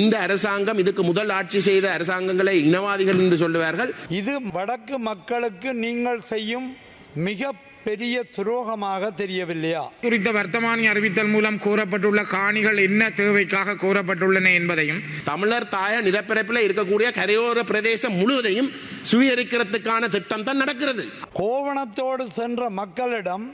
இந்த அரசாங்கம் இதுக்கு முதல் ஆட்சி செய்த அரசாங்கங்களை இனவாதிகள் என்று சொல்லுவார்கள். இது வடக்கு மக்களுக்கு நீங்கள் செய்யும் மிக பெரிய துரோகமாக தெரியவில்லையா? குறித்த வர்த்தமானி அறிவித்தல் மூலம் கோரப்பட்டுள்ள காணிகள் என்ன தேவைக்காக கோரப்பட்டுள்ளன என்பதையும் தமிழர் தாய நிலப்பரப்பில் இருக்கக்கூடிய கரையோர பிரதேசம் முழுவதையும் சுவீகரிக்கிறதுக்கான திட்டம் தான் நடக்கிறது. கோவணத்தோடு சென்ற மக்களிடம்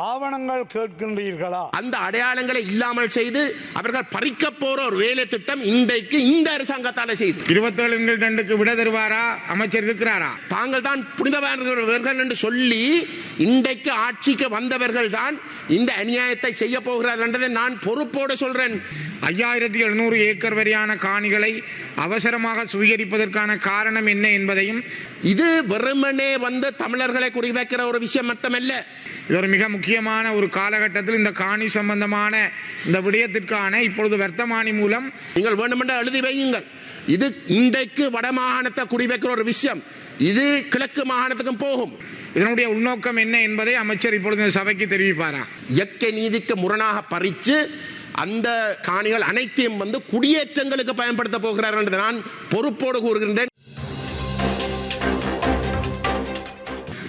ஆவணங்கள் கேட்கின்றீர்களா? அந்த அடையாளங்களை இல்லாமல் செய்து அவர்கள் பறிக்க போற ஒரு வேலை திட்டம் இன்றைக்கு இந்த அரசாங்கத்தால செய்து 27 விட தருவாரா அமைச்சர் இருக்கிறாரா? தாங்கள் தான் புனிதவர்கள் என்று சொல்லி இன்றைக்கு ஆட்சிக்கு வந்தவர்கள் தான் இந்த அநியாயத்தை செய்ய போகிறார்கள் என்றதை நான் பொறுப்போடு சொல்றேன். 5700 ஏக்கர் வரையான காணிகளை அவசரமாக சுவீகரிப்பதற்கான காரணம் என்ன என்பதையும் இது வெறுமனே தமிழர்களை குறிவைக்கிற ஒரு விஷயம் மட்டுமல்ல. இது ஒரு மிக முக்கியமான ஒரு காலகட்டத்தில் இந்த காணி சம்பந்தமான இந்த விடயத்திற்கான இப்பொழுது வர்த்தமானி மூலம் நீங்கள் வேண்டுமென்றால் எழுதி வையுங்கள். இது இன்றைக்கு வடமாகாணத்தை குறிவைக்கிற ஒரு விஷயம். இது கிழக்கு மாகாணத்துக்கும் போகும். இதனுடைய உள்நோக்கம் என்ன என்பதை அமைச்சர் இப்பொழுது சபைக்கு தெரிவிப்பாரா? இயற்கை நீதிக்கு முரணாக பறித்து அந்த காணிகள் அனைத்தையும் குடியேற்றங்களுக்கு பயன்படுத்த போகிறார்கள் என்று நான் பொறுப்போடு கூறுகின்றேன்.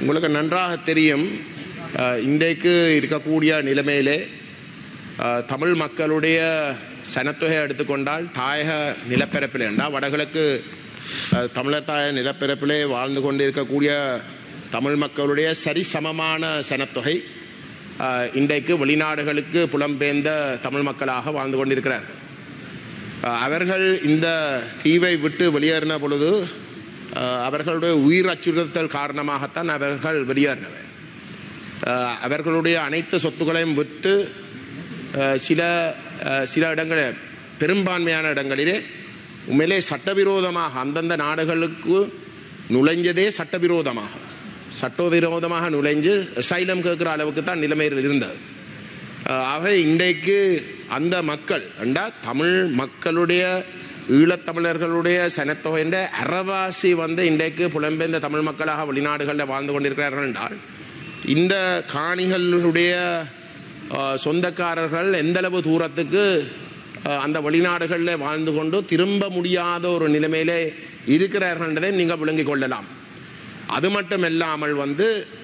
உங்களுக்கு நன்றாக தெரியும், இன்றைக்கு இருக்கக்கூடிய நிலைமையிலே தமிழ் மக்களுடைய சனத்தொகை எடுத்துக்கொண்டால் தாயக நிலப்பரப்பில் என்றால் வடகிழக்கு தமிழர் தாய நிலப்பரப்பிலே வாழ்ந்து கொண்டிருக்கக்கூடிய தமிழ் மக்களுடைய சரிசமமான சனத்தொகை இன்றைக்கு வெளிநாடுகளுக்கு புலம்பெயர்ந்த தமிழ் மக்களாக வாழ்ந்து கொண்டிருக்கிறார்கள். அவர்கள் இந்த தீவை விட்டு வெளியேறின பொழுது அவர்களுடைய உயிர் அச்சுறுத்தல் காரணமாகத்தான் அவர்கள் வெளியேறினவர். அவர்களுடைய அனைத்து சொத்துக்களையும் விட்டு சில இடங்களில் பெரும்பான்மையான இடங்களிலே உண்மையிலே சட்டவிரோதமாக அந்தந்த நாடுகளுக்கு நுழைஞ்சதே சட்டவிரோதமாக நுழைஞ்சு அசைலம் கேட்குற அளவுக்கு தான் நிலைமை இருந்தது. ஆக இன்றைக்கு அந்த மக்கள் தமிழ் மக்களுடைய ஈழத்தமிழர்களுடைய சனத்தொகைன்ற அறவாசி இன்றைக்கு புலம்பெயர்ந்த தமிழ் மக்களாக வெளிநாடுகளில் வாழ்ந்து கொண்டிருக்கிறார்கள் என்றால் இந்த காணிகளுடைய சொந்தக்காரர்கள் எந்தளவு தூரத்துக்கு அந்த வெளிநாடுகளில் வாழ்ந்து கொண்டு திரும்ப முடியாத ஒரு நிலைமையிலே இருக்கிறார்கள் என்றதை நீங்கள் விளங்கிக் கொள்ளலாம். அது மட்டுமல்லாமல்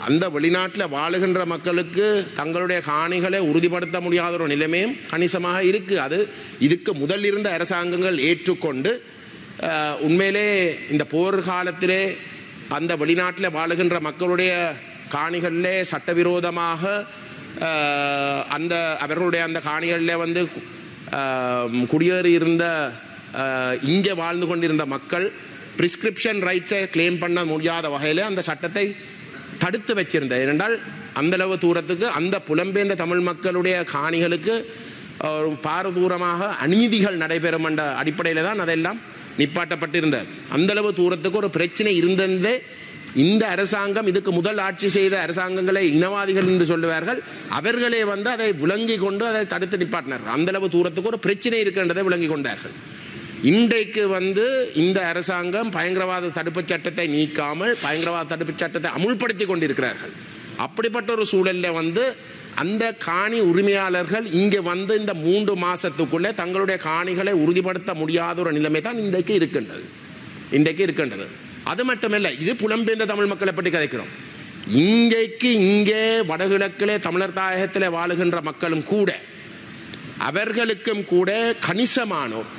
அந்த வெளிநாட்டில் வாழுகின்ற மக்களுக்கு தங்களுடைய காணிகளை உறுதிப்படுத்த முடியாத ஒரு நிலைமையும் கணிசமாக இருக்கு. அது இதுக்கு முதல் இருந்த அரசாங்கங்கள் ஏற்றுக்கொண்டு உண்மையிலே இந்த போர் காலத்திலே அந்த வெளிநாட்டில் வாழுகின்ற மக்களுடைய காணிகளிலே சட்டவிரோதமாக அவர்களுடைய அந்த காணிகளில் குடியேறி இருந்த இங்கே வாழ்ந்து கொண்டிருந்த மக்கள் பிரிஸ்கிரிப்ஷன் ரைட்ஸை கிளைம் பண்ண முடியாத வகையில் அந்த சட்டத்தை தடுத்து வச்சிருந்தது. ஏனென்றால் அந்தளவு தூரத்துக்கு அந்த புலம்பெயர்ந்த தமிழ் மக்களுடைய காணிகளுக்கு பாரதூரமாக அநீதிகள் நடைபெறும் என்ற அடிப்படையில் தான் அதெல்லாம் நிப்பாட்டப்பட்டிருந்தது. அந்தளவு தூரத்துக்கு ஒரு பிரச்சனை இருந்ததே. இந்த அரசாங்கம் இதுக்கு முதல் ஆட்சி செய்த அரசாங்கங்களை இனவாதிகள் என்று சொல்லுவார்கள். அவர்களே அதை விளங்கி கொண்டு அதை தடுத்து நிப்பாட்டினார்கள். அந்தளவு தூரத்துக்கு ஒரு பிரச்சனை இருக்கின்றதை விளங்கி கொண்டார்கள். இன்றைக்கு இந்த அரசாங்கம் பயங்கரவாத தடுப்பு சட்டத்தை நீக்காமல் பயங்கரவாத தடுப்பு சட்டத்தை அமுல்படுத்தி கொண்டிருக்கிறார்கள். அப்படிப்பட்ட ஒரு சூழலில் அந்த காணி உரிமையாளர்கள் இங்கே இந்த 3 மாசத்துக்குள்ளே தங்களுடைய காணிகளை உறுதிப்படுத்த முடியாத ஒரு நிலைமை தான் இன்றைக்கு இருக்கின்றது. அது மட்டுமல்ல, இது புலம்பெயர்ந்த தமிழ் மக்களை பற்றி கதைக்கிறோம். இங்கே வடகிழக்கிலே தமிழர் தாயகத்தில் வாழுகின்ற மக்களும் கூட அவர்களுக்கும் கூட கணிசமானோர்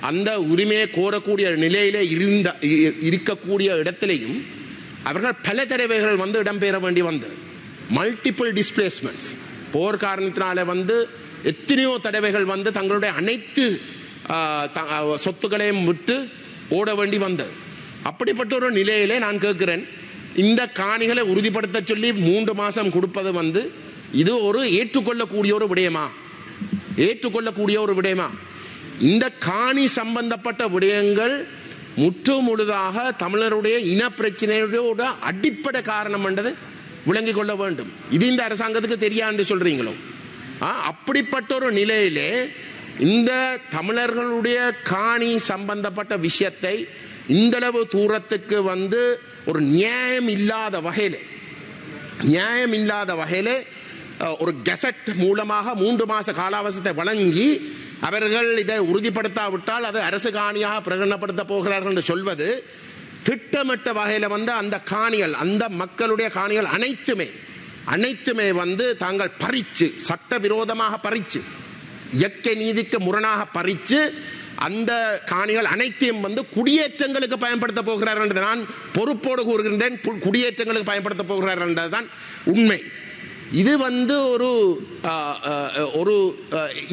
அந்த உரிமையை கோரக்கூடிய நிலையிலே இருக்கக்கூடிய இடத்திலேயும் அவர்கள் பல தடவைகள் இடம்பெற வேண்டி மல்டிபிள் டிஸ்பிளேஸ்மெண்ட்ஸ் போர் காரணத்தினால எத்தனையோ தடவைகள் தங்களுடைய அனைத்து சொத்துக்களையும் விட்டு ஓட வேண்டி வந்தது. அப்படிப்பட்ட ஒரு நிலையிலே நான் கேட்கிறேன், இந்த காணிகளை உறுதிப்படுத்த சொல்லி 3 மாசம் கொடுப்பது இது ஒரு ஏற்றுக்கொள்ளக்கூடிய ஒரு விடயமா? இந்த காணி சம்பந்தப்பட்ட விடயங்கள் முற்று முழுதாக தமிழருடைய இன பிரச்சனையோட அடிப்படை காரணம் என்றது விளங்கிக் கொள்ள வேண்டும். இது இந்த அரசாங்கத்துக்கு தெரியாது சொல்றீங்களோ? அப்படிப்பட்ட ஒரு நிலையிலே இந்த தமிழர்களுடைய காணி சம்பந்தப்பட்ட விஷயத்தை இந்தளவு தூரத்துக்கு ஒரு நியாயம் இல்லாத வகையிலே ஒரு கெசட் மூலமாக 3 மாச காலாவசத்தை வழங்கி அவர்கள் இதை உறுதிப்படுத்தாவிட்டால் அது அரசு காணியாக பிரகடனப்படுத்த போகிறார்கள் என்று சொல்வது திட்டமிட்ட வகையில் வந்து அந்த காணிகள், அந்த மக்களுடைய காணிகள் அனைத்துமே வந்து தாங்கள் பறித்து, சட்டவிரோதமாக பறித்து, இயற்கை நீதிக்கு முரணாக பறித்து அந்த காணிகள் அனைத்தையும் வந்து குடியேற்றங்களுக்கு பயன்படுத்த போகிறார்கள் என்று நான் பொறுப்போடு கூறுகின்றேன். குடியேற்றங்களுக்கு பயன்படுத்த போகிறார்கள் என்றதுதான் உண்மை. இது வந்து ஒரு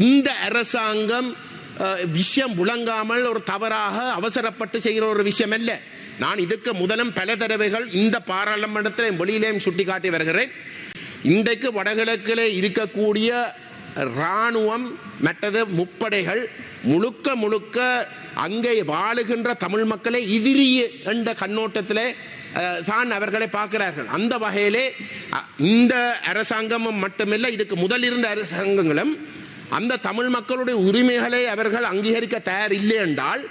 இந்த அரசாங்கம் விஷயம் விளங்காமல் ஒரு தவறாக அவசரப்பட்டு செய்கிற ஒரு விஷயம் அல்ல. நான் இதுக்கு முதலும் பல தடவைகள் இந்த பாராளுமன்றத்தில் வெளியிலேயும் சுட்டிக்காட்டி வருகிறேன். இன்றைக்கு வடகிழக்கிலே இருக்கக்கூடிய இராணுவம் மற்றது முப்படைகள் முழுக்க அங்கே வாழுகின்ற தமிழ் மக்களை எதிரி என்ற கண்ணோட்டத்திலே தான் அவர்களை பார்க்கிறார்கள். அந்த வகையிலே இந்த அரசாங்கமும் மட்டுமில்லை, இதுக்கு முதல் இருந்த அரசாங்கங்களும் அந்த தமிழ் மக்களுடைய உரிமைகளை அவர்கள் அங்கீகரிக்க தயார் இல்லை என்றால்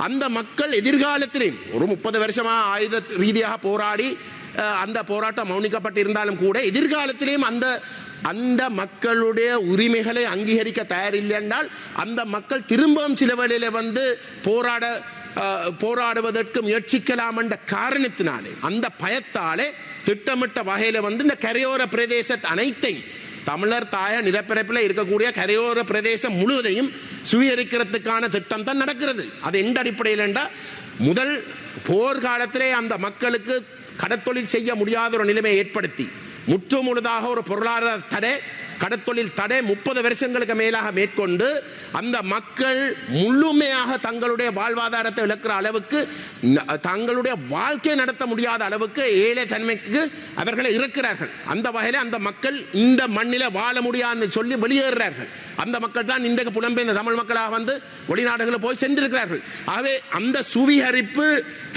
அந்த மக்கள் எதிர்காலத்திலேயும் ஒரு 30 வருஷமாக ஆயுத ரீதியாக போராடி அந்த போராட்டம் மௌனிக்கப்பட்டிருந்தாலும் கூட எதிர்காலத்திலேயும் அந்த மக்களுடைய உரிமைகளை அங்கீகரிக்க தயாரில்லை என்றால் அந்த மக்கள் திரும்பவும் சில வேளையில வந்து போராடுவதற்கு முயற்சிக்கலாம் என்ற காரணத்தினாலே, அந்த பயத்தாலே திட்டமிட்ட வகையில வந்து இந்த கரையோர பிரதேச அனைத்தையும், தமிழர் தாய நிலப்பரப்பில் இருக்கக்கூடிய கரையோர பிரதேசம் முழுவதையும் சுவீகரிக்கிறதுக்கான திட்டம் தான் நடக்கிறது. அது எந்த அடிப்படையில் என்றால், முதல் போர்க்காலத்திலே அந்த மக்களுக்கு கடத்தொழில் செய்ய முடியாத ஒரு நிலைமையை ஏற்படுத்தி முற்று முழுதாக ஒரு பொருளாதார தடை, கடத்தொழில் தடை 30 வருஷங்களுக்கு மேலாக மேற்கொண்டு அந்த மக்கள் முழுமையாக தங்களுடைய வாழ்வாதாரத்தை இழக்கிற அளவுக்கு, தங்களுடைய வாழ்க்கை நடத்த முடியாத அளவுக்கு ஏழை தன்மைக்கு அவர்களை இருக்கிறார்கள். அந்த வகையில் அந்த மக்கள் இந்த மண்ணில வாழ முடியாதுன்னு சொல்லி வெளியேறார்கள். அந்த மக்கள் தான் இன்றைக்கு புலம்பெயர்ந்த தமிழ் மக்களாக வந்து வெளிநாடுகளில் போய் சென்றிருக்கிறார்கள். ஆகவே அந்த சுவீகரிப்பு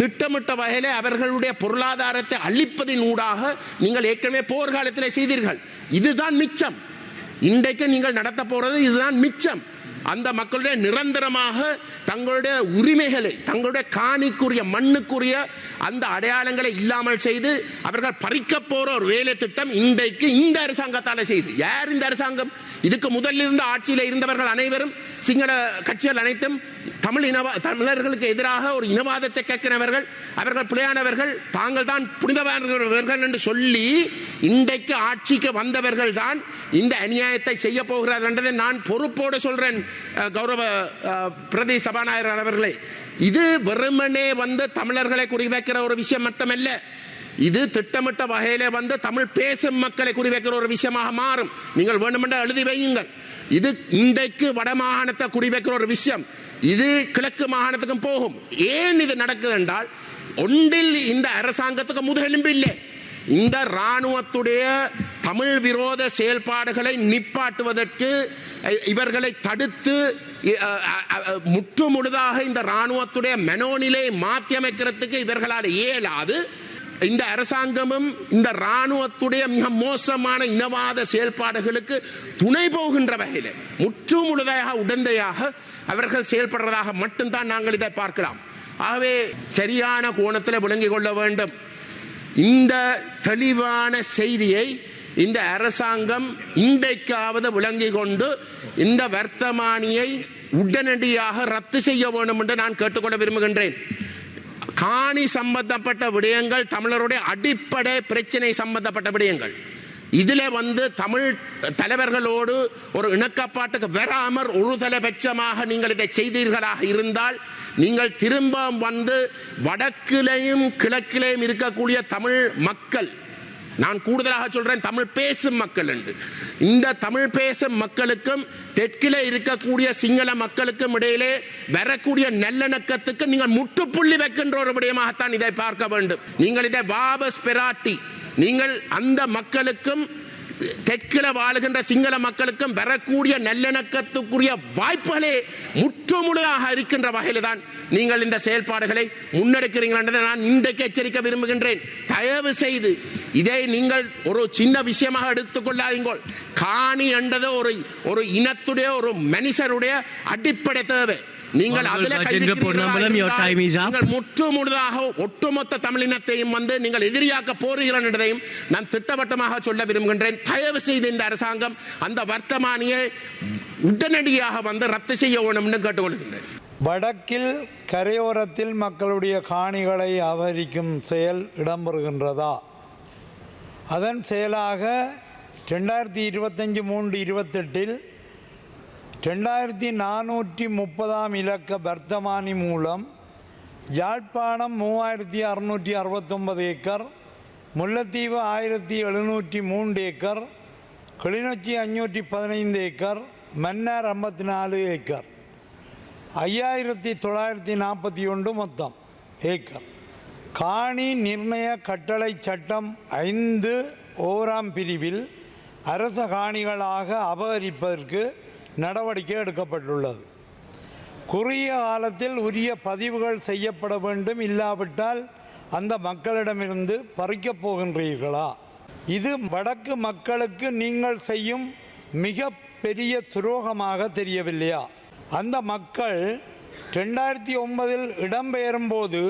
திட்டமிட்ட வகையிலே அவர்களுடைய பொருளாதாரத்தை அழிப்பதின் ஊடாக நீங்கள் ஏற்கனவே போர்க்காலத்திலே செய்தீர்கள். இதுதான் மிச்சம். இன்றைக்கு நீங்கள் நடத்த போறது இதுதான் மிச்சம். அந்த மக்களுடைய நிரந்தரமாக தங்களுடைய உரிமைகளை, தங்களுடைய காணிக்குரிய மண்ணுக்குரிய அந்த அடையாளங்களை இல்லாமல் செய்து அவர்கள் பறிக்க போற ஒரு வேலை திட்டம் இன்றைக்கு இந்த அரசாங்கத்தால் செய்து. யார் இந்த அரசாங்கம்? இதுக்கு முதலில் இருந்த ஆட்சியில் இருந்தவர்கள் அனைவரும், சிங்கள கட்சிகள் அனைத்தும் தமிழர்களுக்கு எதிராக ஒரு இனவாதத்தை கேட்கிறவர்கள், அவர்கள் பிழையானவர்கள், தாங்கள் தான் புனிதவானவர்கள் என்று சொல்லி இன்றைக்கு ஆட்சிக்கு வந்தவர்கள் தான் இந்த அநியாயத்தை செய்ய போகிறார்கள் என்றதை நான் பொறுப்போடு சொல்றேன். கௌரவ பிரதி சபாநாயகர் அவர்களே, இது வெறுமனே வந்து தமிழர்களை குறிவைக்கிற ஒரு விஷயம் மட்டுமல்ல, இது திட்டமிட்ட வகையிலே வந்து தமிழ் பேசும் மக்களை குறிவைக்கிற ஒரு விஷயமாக மாறும். நீங்கள் வேண்டுமென்றால் எழுதி வையுங்கள். இது இன்றைக்கு வடமாகாணத்தை குறிவைக்கிற ஒரு விஷயம், இது கிழக்கு மாகாணத்துக்கும் போகும். ஏன் இது நடக்குது என்றால், ஒன்றில் இந்த அரசாங்கத்துக்கு முதுகெலும்பு இல்லை. இந்த இராணுவத்துடைய தமிழ் விரோத செயல்பாடுகளை நிப்பாட்டுவதற்கு, இவர்களை தடுத்து முற்று முழுதாக இந்த இராணுவத்துடைய மனோநிலையை மாற்றி அமைக்கிறதுக்கு இவர்களால் இயலாது. இந்த அரசாங்கமும் இந்த இராணுவத்துடைய மிக மோசமான இனவாத செயல்பாடுகளுக்கு துணை போகின்ற வகையில் முற்று முழுதாக உடந்தையாக அவர்கள் செயல்படுறதாக மட்டும்தான் நாங்கள் இதை பார்க்கலாம். ஆகவே சரியான கோணத்தில் விளங்கிக் கொள்ள வேண்டும். இந்த தெளிவான செய்தியை இந்த அரசாங்கம் இன்றைக்காவது விளங்கிக் கொண்டு இந்த வர்த்தமானியை உடனடியாக ரத்து செய்ய வேண்டும் என்று நான் கேட்டுக்கொள்ள விரும்புகின்றேன். காணி சம்பந்தப்பட்ட விடயங்கள் தமிழருடைய அடிப்படை பிரச்சனை சம்பந்தப்பட்ட விடயங்கள். இதில் வந்து தமிழ் தலைவர்களோடு ஒரு இணக்கப்பாட்டுக்கு வராமல் ஒரு தலைபட்சமாக நீங்கள் இதை செய்தீர்களாக இருந்தால், நீங்கள் திரும்ப வந்து வடக்கிலேயும் கிழக்கிலேயும் இருக்கக்கூடிய தமிழ் மக்கள், நான் கூடுதலாக சொல்றேன் தமிழ் பேசும் மக்கள் என்று, இந்த தமிழ் பேசும் மக்களுக்கும் தெற்கிலே இருக்கக்கூடிய சிங்கள மக்களுக்கும் இடையிலே வரக்கூடிய நல்லிணக்கத்துக்கு நீங்கள் முற்றுப்புள்ளி வைக்கின்ற ஒரு விடயமாகத்தான் இதை பார்க்க வேண்டும். நீங்கள் இதை வாபஸ் பெராட்டி, நீங்கள் அந்த மக்களுக்கும் தெற்கில வாழுகின்ற சிங்கள மக்களுக்கும் வரக்கூடிய நல்லிணக்கத்துக்குரிய வாய்ப்புகளே முற்றுமுழுதாக இருக்கின்ற வகையில் தான் நீங்கள் இந்த செயல்பாடுகளை முன்னெடுக்கிறீர்கள் என்றதை நான் இன்றைக்கு எச்சரிக்க விரும்புகின்றேன். தயவு செய்து இதை நீங்கள் ஒரு சின்ன விஷயமாக எடுத்துக்கொள்ளாதீர்கள். காணி என்றது ஒரு இனத்துடைய, ஒரு மனுஷருடைய அடிப்படை தேவை. நீங்கள் அதில் நீங்கள் முற்று முழுதாக ஒட்டுமொத்த தமிழினத்தையும் வந்து நீங்கள் எதிரியாக்க போறீர்கள் என்பதையும் நான் திட்டவட்டமாக சொல்ல விரும்புகின்றேன். தயவு செய்து இந்த அரசாங்கம் அந்த வர்த்தமானியை உடனடியாக வந்து ரத்து செய்ய வேண்டும் என்று கேட்டுக்கொள்கின்றேன். வடக்கில் கரையோரத்தில் மக்களுடைய காணிகளை அபகரிக்கும் செயல் இடம்பெறுகின்றதா? அதன் செயலாக 2025-28 2430 இலக்க வர்த்தமானி மூலம் Yazhpanam 3669 acre, Mullaitivu 1703 acre, Kilinochchi 515 acre, Mannar 54 acre, 5941 மொத்தம் ஏக்கர் காணி நிர்ணய கட்டளை சட்டம் 5 பிரிவில் அரச காணிகளாக அபகரிப்பதற்கு நடவடிக்கை எடுக்கப்பட்டுள்ளது. குறுகிய காலத்தில் உரிய பதிவுகள் செய்யப்பட வேண்டும், இல்லாவிட்டால் அந்த மக்களிடமிருந்து பறிக்கப் போகின்றீர்களா? இது வடக்கு மக்களுக்கு நீங்கள் செய்யும் மிக பெரிய துரோகமாக தெரியவில்லையா? அந்த மக்கள் 2009 இடம்பெயரும் போது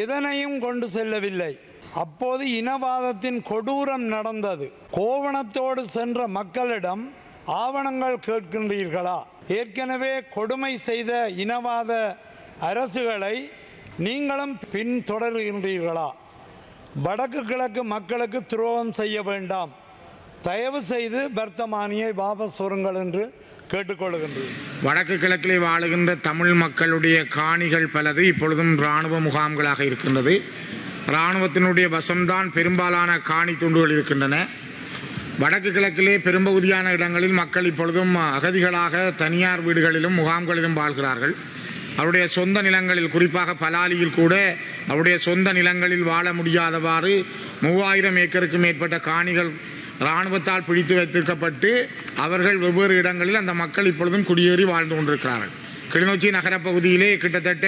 எதனையும் கொண்டு செல்லவில்லை. அப்போது இனவாதத்தின் கொடூரம் நடந்தது. கோவணத்தோடு சென்ற மக்களிடம் ஆவணங்கள் கேட்கின்றீர்களா? ஏற்கனவே கொடுமை செய்த இனவாத அரசுகளை நீங்களும் பின்தொடர்கின்றீர்களா? வடக்கு கிழக்கு மக்களுக்கு துரோகம் செய்ய வேண்டாம். தயவு செய்து வர்த்தமானியை வாபஸ் வருங்கள் என்று கேட்டுக்கொள்கின்றேன். வடக்கு கிழக்கிலே வாழுகின்ற தமிழ் மக்களுடைய காணிகள் பலது இப்பொழுதும் இராணுவ முகாம்களாக இருக்கின்றது. இராணுவத்தினுடைய வசம்தான் பெரும்பாலான காணி துண்டுகள் இருக்கின்றன. வடக்கு கிழக்கிலே பெரும்பகுதியான இடங்களில் மக்கள் இப்பொழுதும் அகதிகளாக தனியார் வீடுகளிலும் முகாம்களிலும் வாழ்கிறார்கள். அவருடைய சொந்த நிலங்களில், குறிப்பாக பலாலியில் கூட அவருடைய சொந்த நிலங்களில் வாழ முடியாதவாறு 3000 ஏக்கருக்கு மேற்பட்ட காணிகள் இராணுவத்தால் பிடித்து வைத்திருக்கப்பட்டு அவர்கள் வெவ்வேறு இடங்களில் அந்த மக்கள் இப்பொழுதும் குடியேறி வாழ்ந்து கொண்டிருக்கிறார்கள். கிளிநொச்சி நகரப்பகுதியிலே கிட்டத்தட்ட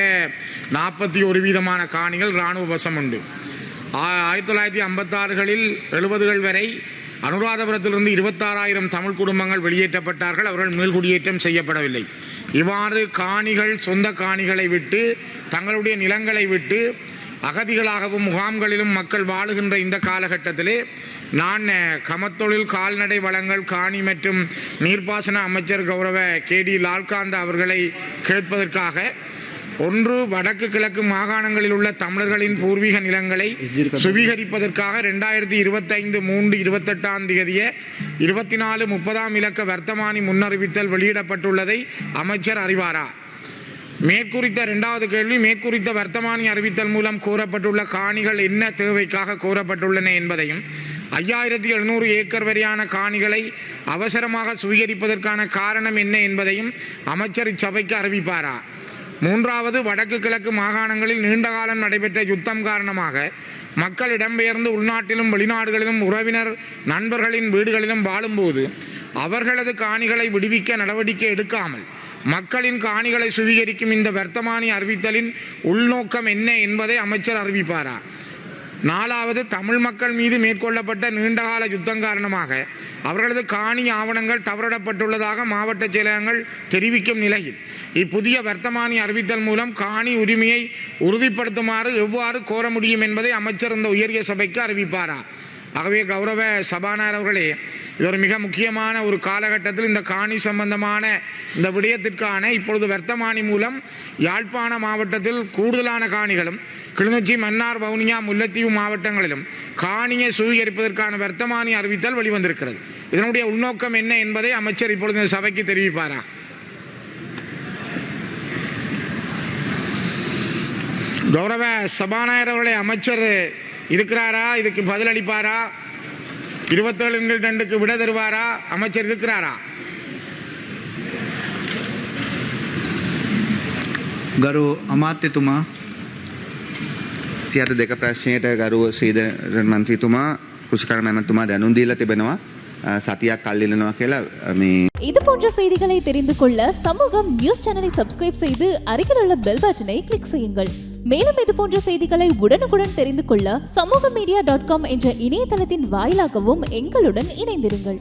41% காணிகள் இராணுவ வசம் உண்டு. 1956களில் 70கள் வரை அனுராதபுரத்திலிருந்து 26,000 தமிழ் குடும்பங்கள் வெளியேற்றப்பட்டார்கள். அவர்கள் மீள்குடியேற்றம் செய்யப்படவில்லை. இவ்வாறு காணிகள், சொந்த காணிகளை விட்டு, தங்களுடைய நிலங்களை விட்டு அகதிகளாகவும் முகாம்களிலும் மக்கள் வாழுகின்ற இந்த காலகட்டத்திலே நான் கமத்தொழில், கால்நடை வளங்கள், காணி மற்றும் நீர்ப்பாசன அமைச்சர் கௌரவ KD லால்காந்த அவர்களை கேட்பதற்காக, ஒன்று, வடக்கு கிழக்கு மாகாணங்களில் உள்ள தமிழர்களின் பூர்வீக நிலங்களை சுவீகரிப்பதற்காக 2025-3-28 24-30 இலக்க வர்த்தமானி முன்னறிவித்தல் வெளியிடப்பட்டுள்ளதை அமைச்சர் அறிவாரா? மேற்குறித்த 2வது கேள்வி, மேற்குறித்த வர்த்தமானி அறிவித்தல் மூலம் கோரப்பட்டுள்ள காணிகள் என்ன தேவைக்காக கோரப்பட்டுள்ளன என்பதையும் 5700 ஏக்கர் வரையான காணிகளை அவசரமாக சுவீகரிப்பதற்கான காரணம் என்ன என்பதையும் அமைச்சர் இச்சபைக்கு அறிவிப்பாரா? 3வது, வடக்கு கிழக்கு மாகாணங்களில் நீண்டகாலம் நடைபெற்ற யுத்தம் காரணமாக மக்கள் இடம்பெயர்ந்து உள்நாட்டிலும் வெளிநாடுகளிலும் உறவினர் நண்பர்களின் வீடுகளிலும் வாழும்போது அவர்களது காணிகளை விடுவிக்க நடவடிக்கை எடுக்காமல் மக்களின் காணிகளை சுவீகரிக்கும் இந்த வர்த்தமானி அறிவித்தலின் உள்நோக்கம் என்ன என்பதை அமைச்சர் அறிவிப்பாரா? 4வது, தமிழ் மக்கள் மீது மேற்கொள்ளப்பட்ட நீண்டகால யுத்தம் காரணமாக அவர்களது காணி ஆவணங்கள் தவறிடப்பட்டுள்ளதாக மாவட்ட செயலகங்கள் தெரிவிக்கும் நிலையில் இப்புதிய வர்த்தமானி அறிவித்தல் மூலம் காணி உரிமையை உறுதிப்படுத்துமாறு எவ்வாறு கோர முடியும் என்பதை அமைச்சர் இந்த உயரிய சபைக்கு அறிவிப்பாரா? ஆகவே கௌரவ சபாநாயகர் அவர்களே, இது ஒரு மிக முக்கியமான ஒரு காலகட்டத்தில் இந்த காணி சம்பந்தமான இந்த விடயத்திற்கான இப்பொழுது வர்த்தமானி மூலம் யாழ்ப்பாண மாவட்டத்தில் கூடுதலான காணிகளும், கிளிநொச்சி, மன்னார், வவுனியா, முல்லைத்தீவு மாவட்டங்களிலும் காணியை சுவீகரிப்பதற்கான வர்த்தமானி அறிவித்தல் வெளிவந்திருக்கிறது. இதனுடைய உள்நோக்கம் என்ன என்பதை அமைச்சர் இப்பொழுது இந்த சபைக்கு தெரிவிப்பாரா? கௌரவ சபாநாயகர் அவர்களே, அமைச்சர் இருக்கிறாரா? இதுக்கு பதிலளிப்பாரா? 27/2 விட தருவாரா? அமைச்சர் இருக்கிறாரா? ගරු අමාත්‍යතුමා, 32 ප්‍රශ්නයට ගරු ශ්‍රීධරන් මන්ත්‍රීතුමා කුෂිකර්ම ඇමතුමා දැනුම් දීලා තිබෙනවා. සතියක් කල් ඉල්ලනවා කියලා මේ. இது போன்ற செய்திகளை தெரிந்து கொள்ள சமூகம் நியூஸ் சேனலை சப்ஸ்கிரைப் செய்து அருகில் உள்ள பெல் பட்டனை கிளிக் செய்யுங்கள். மேலும் இது போன்ற செய்திகளை உடனுக்குடன் தெரிந்து கொள்ள சமூகமீடியா.com என்ற இணையதளத்தின் வாயிலாகவும் எங்களுடன் இணைந்திருங்கள்.